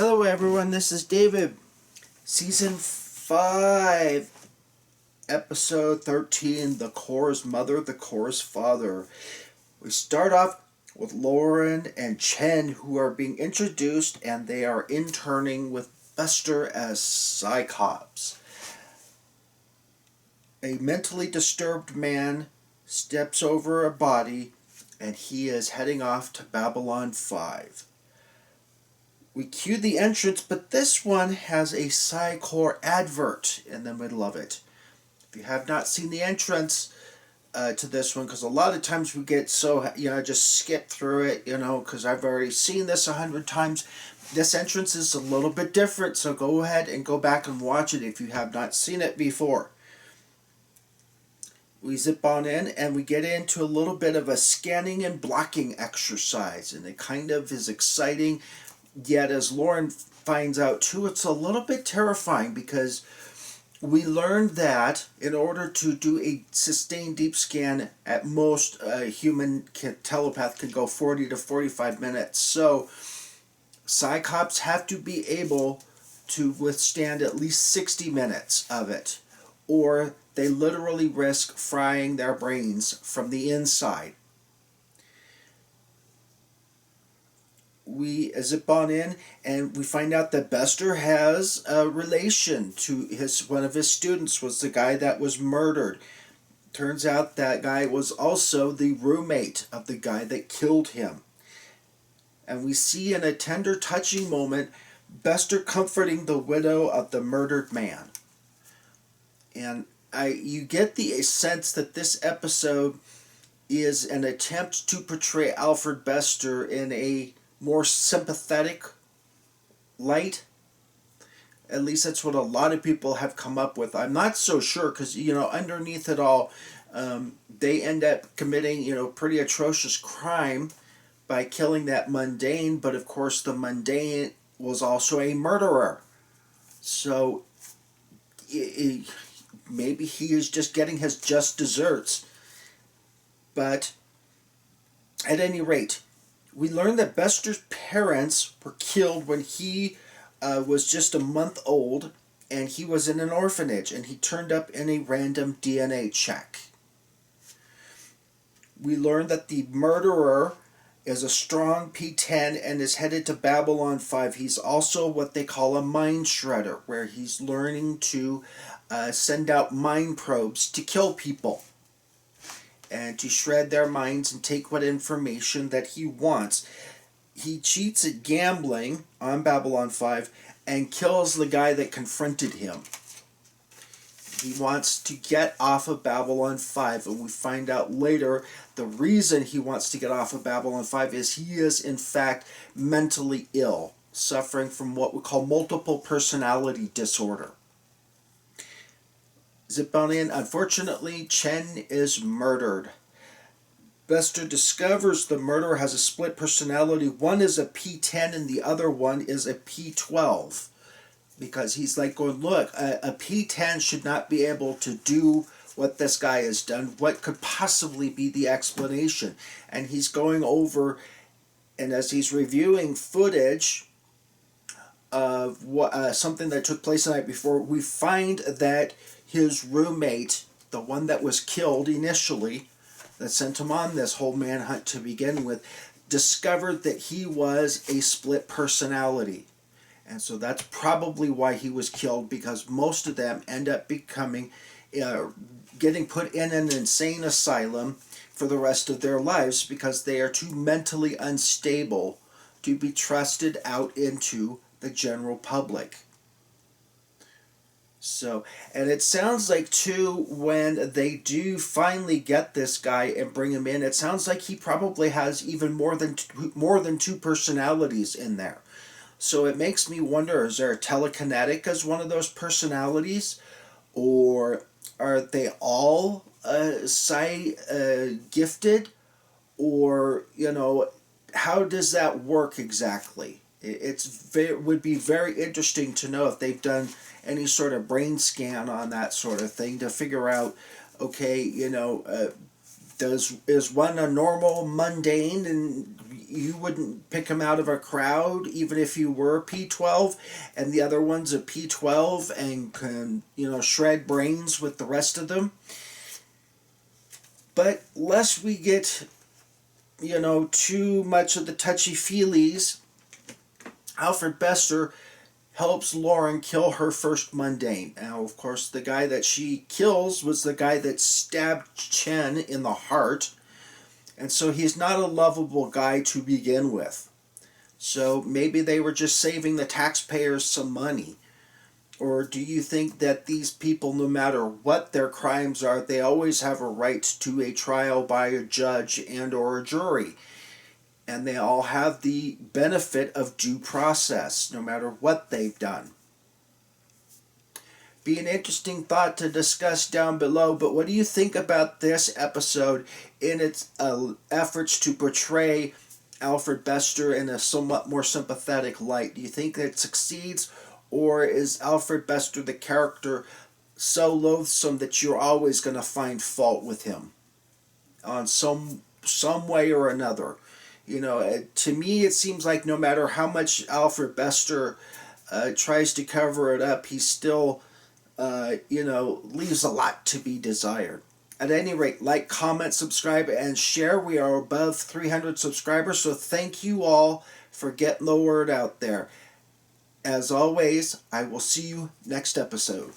Hello everyone, this is David. Season 5, Episode 13, The Core's Mother, The Core's Father. We start off with Lauren and Chen, who are being introduced, and they are interning with Bester as Psi Cops. A mentally disturbed man steps over a body, and he is heading off to Babylon 5. We cue the entrance, but this one has a Psi-Core advert in the middle of it. If you have not seen the entrance to this one, because a lot of times we get just skip through it, because I've already seen this 100 times. This entrance is a little bit different, so go ahead and go back and watch it if you have not seen it before. We zip on in and we get into a little bit of a scanning and blocking exercise, and it kind of is exciting. Yet, as Lauren finds out too, it's a little bit terrifying because we learned that in order to do a sustained deep scan, at most a human telepath can go 40 to 45 minutes. So, Psi Cops have to be able to withstand at least 60 minutes of it, or they literally risk frying their brains from the inside. We zip on in and we find out that Bester has a relation to one of his students was the guy that was murdered. Turns out that guy was also the roommate of the guy that killed him. And we see in a tender, touching moment Bester comforting the widow of the murdered man. And you get the sense that this episode is an attempt to portray Alfred Bester in a more sympathetic light. At least that's what a lot of people have come up with. I'm not so sure because, underneath it all, they end up committing, pretty atrocious crime by killing that mundane. But of course, the mundane was also a murderer. So maybe he is just getting his just desserts. But at any rate, we learned that Bester's parents were killed when he was just a month old, and he was in an orphanage, and he turned up in a random DNA check. We learned that the murderer is a strong P10 and is headed to Babylon 5. He's also what they call a mind shredder, where he's learning to send out mind probes to kill people and to shred their minds and take what information that he wants. He cheats at gambling on Babylon 5 and kills the guy that confronted him. He wants to get off of Babylon 5, and we find out later the reason he wants to get off of Babylon 5 is he is in fact mentally ill, suffering from what we call multiple personality disorder. Zip on in. Unfortunately, Chen is murdered. Bester discovers the murderer has a split personality. One is a P10 and the other one is a P12. Because he's like going, look, a P10 should not be able to do what this guy has done. What could possibly be the explanation? And he's going over, and as he's reviewing footage of something that took place the night before, we find that his roommate, the one that was killed initially, that sent him on this whole manhunt to begin with, discovered that he was a split personality. And so that's probably why he was killed, because most of them end up getting put in an insane asylum for the rest of their lives because they are too mentally unstable to be trusted out into the general public. So, and it sounds like too, when they do finally get this guy and bring him in, it sounds like he probably has even more than two personalities in there. So it makes me wonder, is there a telekinetic as one of those personalities? Or are they all gifted? Or, how does that work exactly? Would be very interesting to know if they've done any sort of brain scan on that sort of thing to figure out, okay, is one a normal, mundane, and you wouldn't pick him out of a crowd even if you were P12, and the other one's a P12 and can, shred brains with the rest of them. But lest we get, too much of the touchy-feelies, Alfred Bester helps Lauren kill her first mundane. Now, of course, the guy that she kills was the guy that stabbed Chen in the heart, and so he's not a lovable guy to begin with. So maybe they were just saving the taxpayers some money. Or do you think that these people, no matter what their crimes are, they always have a right to a trial by a judge and or a jury? And they all have the benefit of due process, no matter what they've done. Be an interesting thought to discuss down below, but what do you think about this episode in its efforts to portray Alfred Bester in a somewhat more sympathetic light? Do you think that it succeeds, or is Alfred Bester the character so loathsome that you're always going to find fault with him on some way or another? To me, it seems like no matter how much Alfred Bester tries to cover it up, he still, leaves a lot to be desired. At any rate, like, comment, subscribe, and share. We are above 300 subscribers, so thank you all for getting the word out there. As always, I will see you next episode.